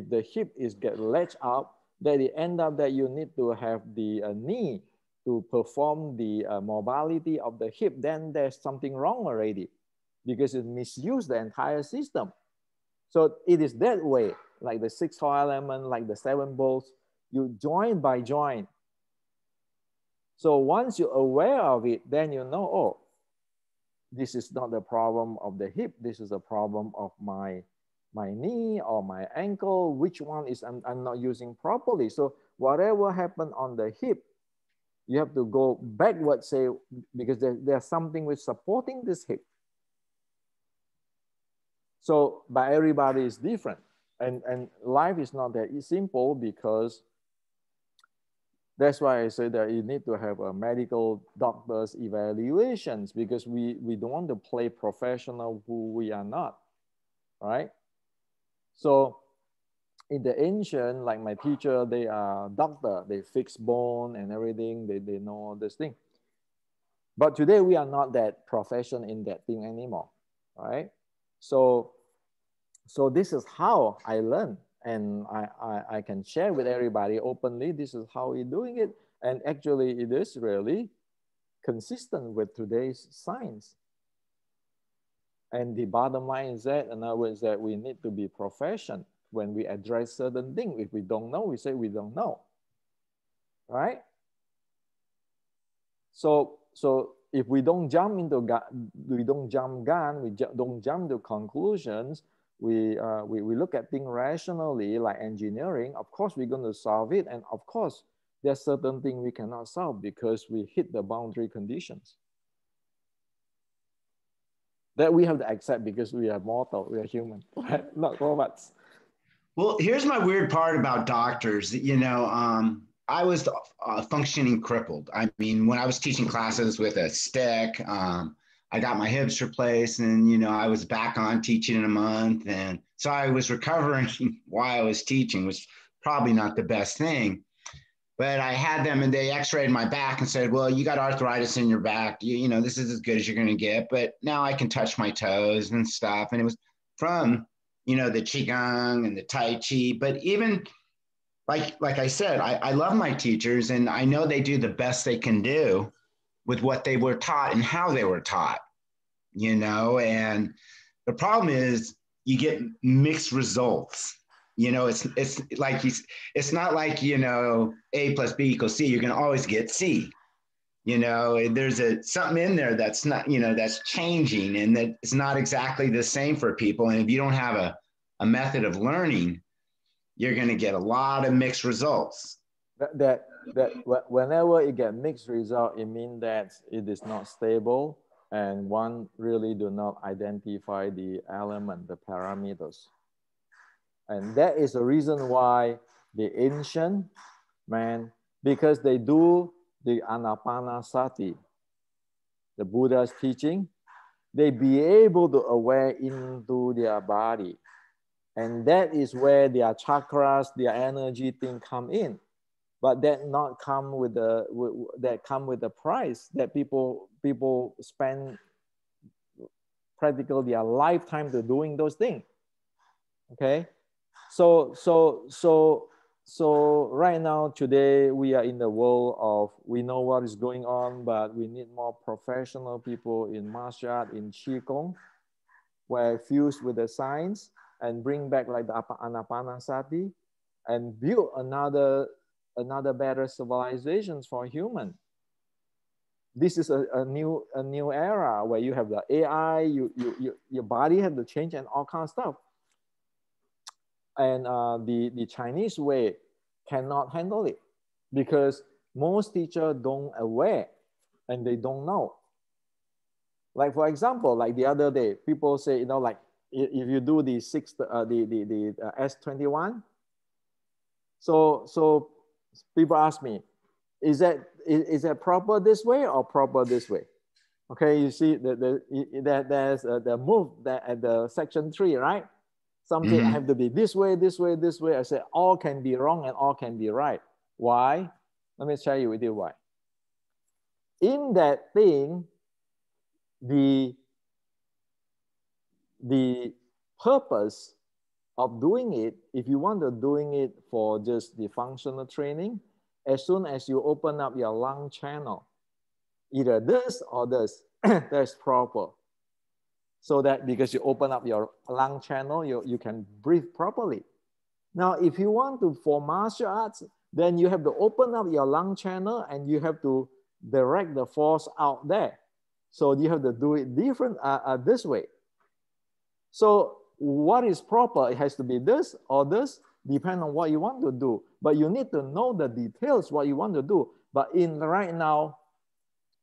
the hip is get latched up, then it end up that you need to have the knee to perform the mobility of the hip, then there's something wrong already, because it misuse the entire system. So it is that way, like the 6 core element, like the 7 bolts, you joint by joint. So once you're aware of it, then you know, oh, this is not the problem of the hip. This is a problem of my knee or my ankle. Which one is I'm not using properly? So whatever happened on the hip, you have to go backward, say, because there's something with supporting this hip. So, but everybody is different. And life is not that simple, because that's why I say that you need to have a medical doctor's evaluations, because we don't want to play professional who we are not, right? So in the ancient, like my teacher, they are doctor, they fix bone and everything, they know all this thing. But today we are not that profession in that thing anymore, right? So this is how I learned. And I can share with everybody openly, this is how we're doing it. And actually it is really consistent with today's science. And the bottom line is that, in other words, that we need to be professional when we address certain things. If we don't know, we say we don't know, right? So if we don't jump into gun, we don't jump to conclusions, we look at things rationally, like engineering. Of course, we're going to solve it. And of course, there's certain things we cannot solve because we hit the boundary conditions. that we have to accept because we are mortal, we are human, right? Not robots. Well, here's my weird part about doctors. I was functioning crippled. I mean, when I was teaching classes with a stick, I got my hips replaced, and I was back on teaching in a month, and so I was recovering while I was teaching, which probably not the best thing. But I had them, and they X-rayed my back and said, "Well, you got arthritis in your back. This is as good as you're going to get." But now I can touch my toes and stuff, and it was from the qigong and the tai chi. But even like I said, I love my teachers, and I know they do the best they can do with what they were taught and how they were taught. And the problem is you get mixed results. It's like it's not like A plus B equals C. You're going to always get C. There's something in there that's not that's changing, and that it's not exactly the same for people. And if you don't have a method of learning, you're going to get a lot of mixed results. That whenever you get mixed result, it means that it is not stable, and one really do not identify the element, the parameters. And that is the reason why the ancient man, because they do the anapanasati, the Buddha's teaching, they be able to aware into their body. And that is where their chakras, their energy thing come in. But that not come with the price that people spend practically their lifetime to doing those things. Okay. So right now, today, we are in the world of, we know what is going on, but we need more professional people in martial art, in Qigong, where fused with the science and bring back like the Anapanasati and build another better civilizations for human. This is a new era where you have the AI, your body have to change and all kinds of stuff. And the Chinese way cannot handle it because most teachers don't aware and they don't know. Like for example, like the other day, people say, like if you do the S21, so people ask me, is that proper this way or proper this way? Okay, you see that there's the move that at the section 3, right? Some say I have to be this way, this way, this way. I say all can be wrong and all can be right. Why? Let me share you with you why. In that thing, the purpose of doing it, if you want to doing it for just the functional training, as soon as you open up your lung channel, either this or this, that's proper. So that because you open up your lung channel, you can breathe properly. Now, if you want to, for martial arts, then you have to open up your lung channel and you have to direct the force out there. So you have to do it different this way. So what is proper? It has to be this or this, depending on what you want to do. But you need to know the details, what you want to do. But in right now,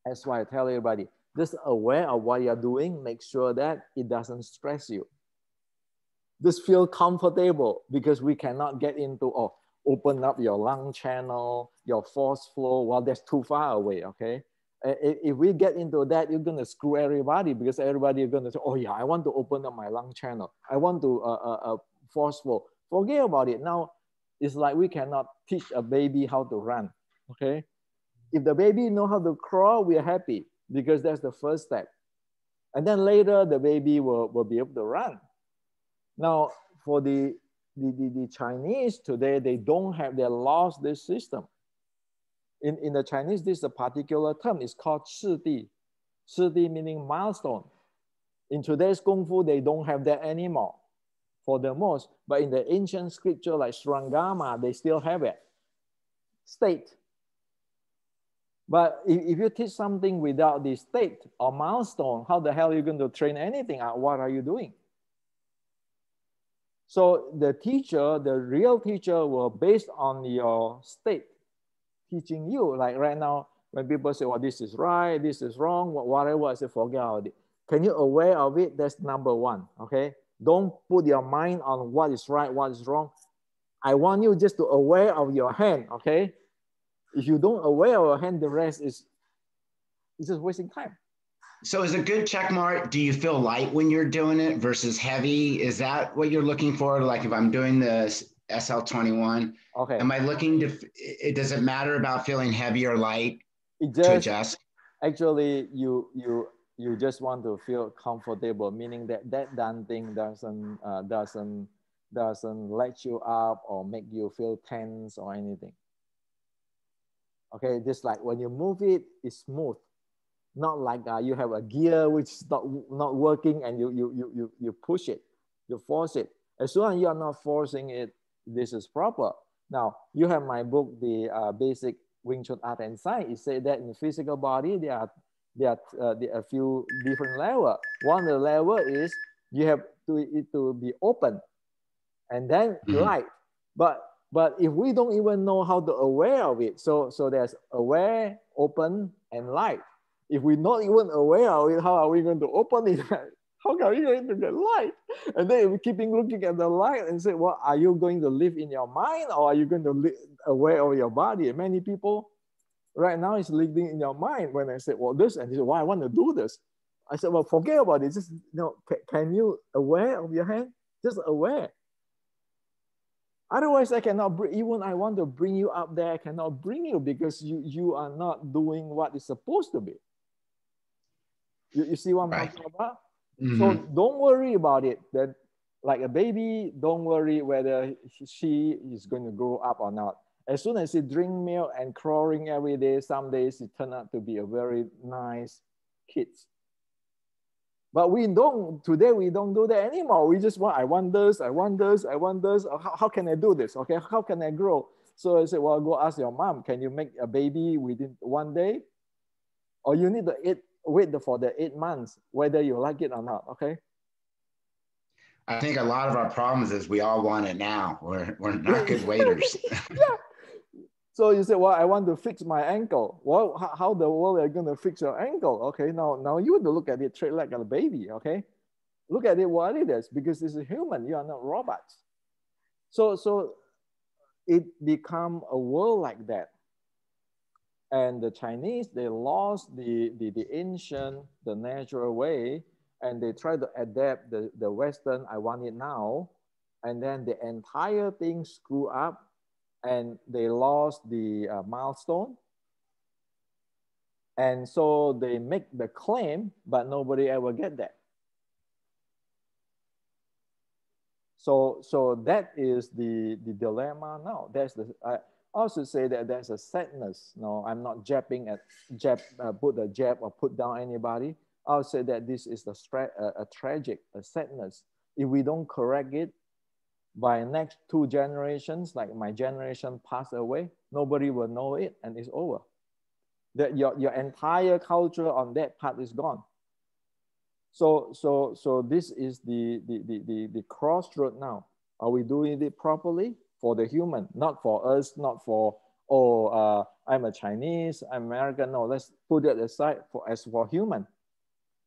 that's why I tell everybody, just aware of what you're doing, make sure that it doesn't stress you. Just feel comfortable because we cannot get into, open up your lung channel, your force flow. Well, that's too far away, okay? If we get into that, you're going to screw everybody because everybody is going to say, oh yeah, I want to open up my lung channel. I want to force flow. Forget about it. Now, it's like we cannot teach a baby how to run, okay? If the baby know how to crawl, we are happy because that's the first step. And then later, the baby will be able to run. Now, for the Chinese today, they lost this system. In the Chinese, this is a particular term. It's called 次第. 次第meaning milestone. In today's Kung Fu, they don't have that anymore for the most. But in the ancient scripture like Srangama, they still have it. State. But if you teach something without the state or milestone, how the hell are you going to train anything? What are you doing? So the teacher, the real teacher, will based on your state teaching you. Like right now, when people say, well, this is right, this is wrong, whatever, I say, forget about it. Can you aware of it? That's number one, okay? Don't put your mind on what is right, what is wrong. I want you just to aware of your hand, okay? If you don't aware of your hand, the rest is just wasting time. So is a good check mark, do you feel light when you're doing it versus heavy? Is that what you're looking for? Like if I'm doing the SL21, okay, am I looking to, does it matter about feeling heavy or light it to just adjust? actually you just want to feel comfortable, meaning that that damn thing doesn't let you up or make you feel tense or anything. Okay, just like when you move it, it's smooth. Not like you have a gear which is not working and you push it, you force it. As soon as you are not forcing it, this is proper. Now, you have my book, the Basic Wing Chun Art and Science. It says that in the physical body, there are a few different levels. One of the level is you have it to be open and then light. But if we don't even know how to aware of it, so there's aware, open, and light. If we're not even aware of it, how are we going to open it? How are we going to get light? And then if we keep looking at the light and say, well, are you going to live in your mind or are you going to live aware of your body? Many people right now is living in your mind. When I said, well, this, and he said, well, I want to do this. I said, well, forget about it. Just, can you aware of your hand? Just aware. Otherwise, I cannot bring, even I want to bring you up there, I cannot bring you because you are not doing what is supposed to be. You see what I'm talking about? So don't worry about it. That like a baby, don't worry whether she is going to grow up or not. As soon as she drink milk and crawling every day, some days it turn out to be a very nice kid. But today we don't do that anymore. We just want, I want this. How can I do this? Okay, how can I grow? So I said, well, go ask your mom, can you make a baby within 1 day? Or you need to wait for the 8 months, whether you like it or not, okay? I think a lot of our problems is we all want it now. We're not good waiters. Yeah. So you say, well, I want to fix my ankle. Well, how the world are you going to fix your ankle? Okay, now you want to look at it straight like a baby, okay? Look at it what it is, because it's a human, you are not robots. So it become a world like that. And the Chinese, they lost the ancient, the natural way, and they try to adapt the Western, I want it now. And then the entire thing screw up and they lost the milestone. And so they make the claim, but nobody ever get that. So that is the dilemma now. That's I also say that there's a sadness. No, I'm not jabbing at put a jab or put down anybody. I'll say that this is a tragic, a sadness. If we don't correct it, by next 2 generations, like my generation pass away, nobody will know it and it's over. That your entire culture on that part is gone. So this is the crossroad now. Are we doing it properly for the human? Not for us, not for, I'm a Chinese, I'm American. No, let's put it aside as for human.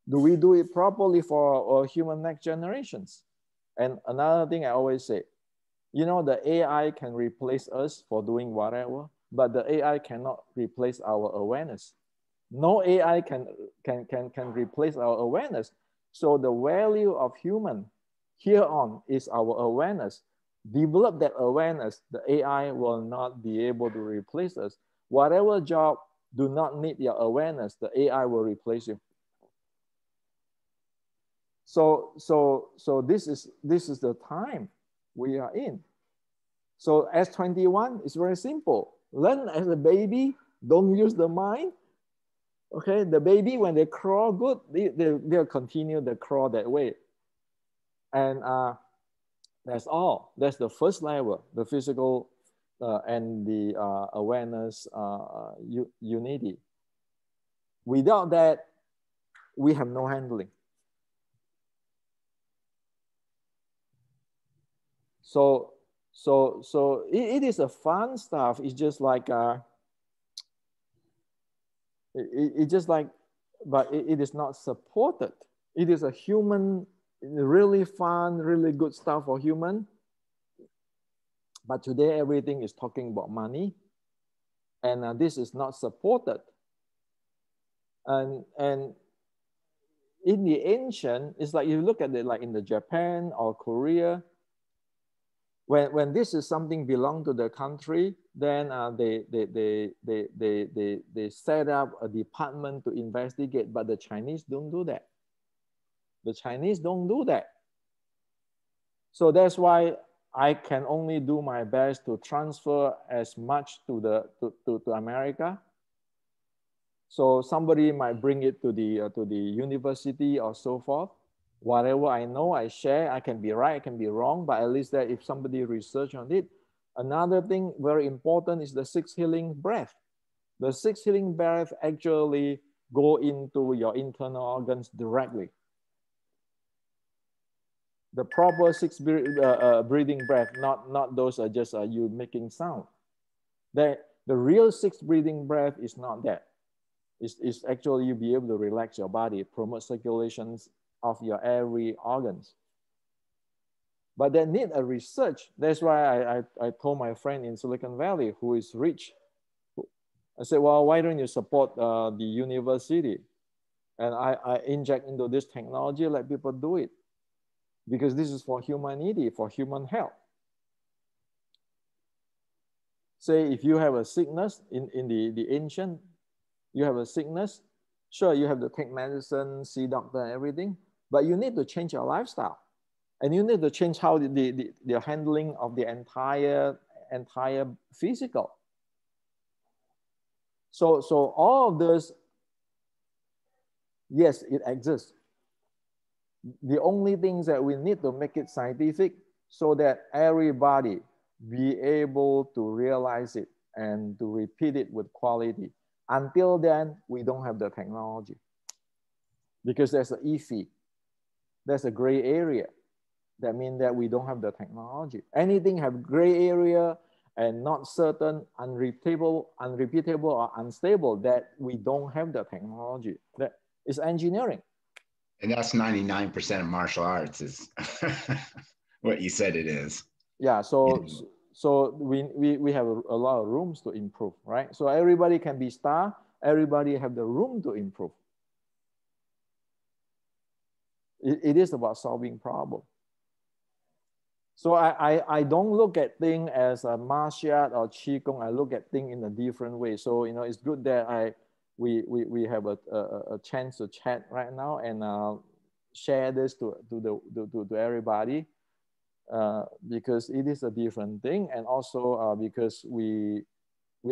Do we do it properly for our human next generations? And another thing I always say, the AI can replace us for doing whatever, but the AI cannot replace our awareness. No AI can replace our awareness. So the value of human here on is our awareness. Develop that awareness, the AI will not be able to replace us. Whatever job do not need your awareness, the AI will replace you. So this is the time we are in. So S21 is very simple. Learn as a baby, don't use the mind. Okay, the baby, when they crawl good, they'll continue the crawl that way. And that's all. That's the first level, the physical and the awareness unity. Without that, we have no handling. So it is a fun stuff. It's just like it just like, but it is not supported. It is a human, really fun, really good stuff for human. But today everything is talking about money, and this is not supported. And in the ancient, it's like you look at it like in the Japan or Korea, when this is something belong to the country, then they set up a department to investigate. But the Chinese don't do that. The Chinese don't do that. So that's why I can only do my best to transfer as much to America. So somebody might bring it to the university or so forth. Whatever I know, I share. I can be right, I can be wrong, but at least that if somebody research on it. Another thing very important is the six healing breath. The six healing breath actually go into your internal organs directly. The proper six breathing breath, not those are just you making sound. The real six breathing breath is not that. It's actually you be able to relax your body, promote circulations of your every organs. But they need a research. That's why I told my friend in Silicon Valley who is rich. I said, well, why don't you support the university? And I inject into this technology, let people do it. Because this is for humanity, for human health. Say if you have a sickness in the ancient, you have a sickness, sure, you have to take medicine, see doctor and everything, but you need to change your lifestyle. And you need to change how the handling of the entire physical. So all of this, yes, it exists. The only things that we need to make it scientific so that everybody be able to realize it and to repeat it with quality. Until then, we don't have the technology because there's an iffy, there's a gray area. That means that we don't have the technology. Anything have gray area and not certain, unrepeatable, or unstable, that we don't have the technology. That is engineering. And that's 99% of martial arts is what you said it is. Yeah, so we have a lot of rooms to improve, right? So everybody can be star, everybody have the room to improve. It is about solving problem. So I don't look at things as a martial art or qigong. I look at things in a different way. So it's good that we have a chance to chat right now and share this to everybody because it is a different thing, and also because we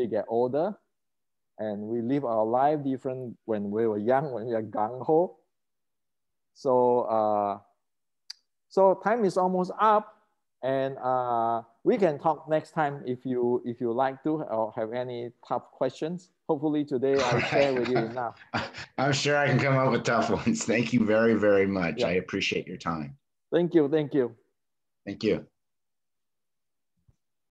get older and we live our life different when we were young, when we are gung ho. So so time is almost up. And we can talk next time if you like to, or have any tough questions. Hopefully today I share with you enough. I'm sure I can come up with tough ones. Thank you very, very much. Yeah. I appreciate your time. Thank you. Thank you. Thank you.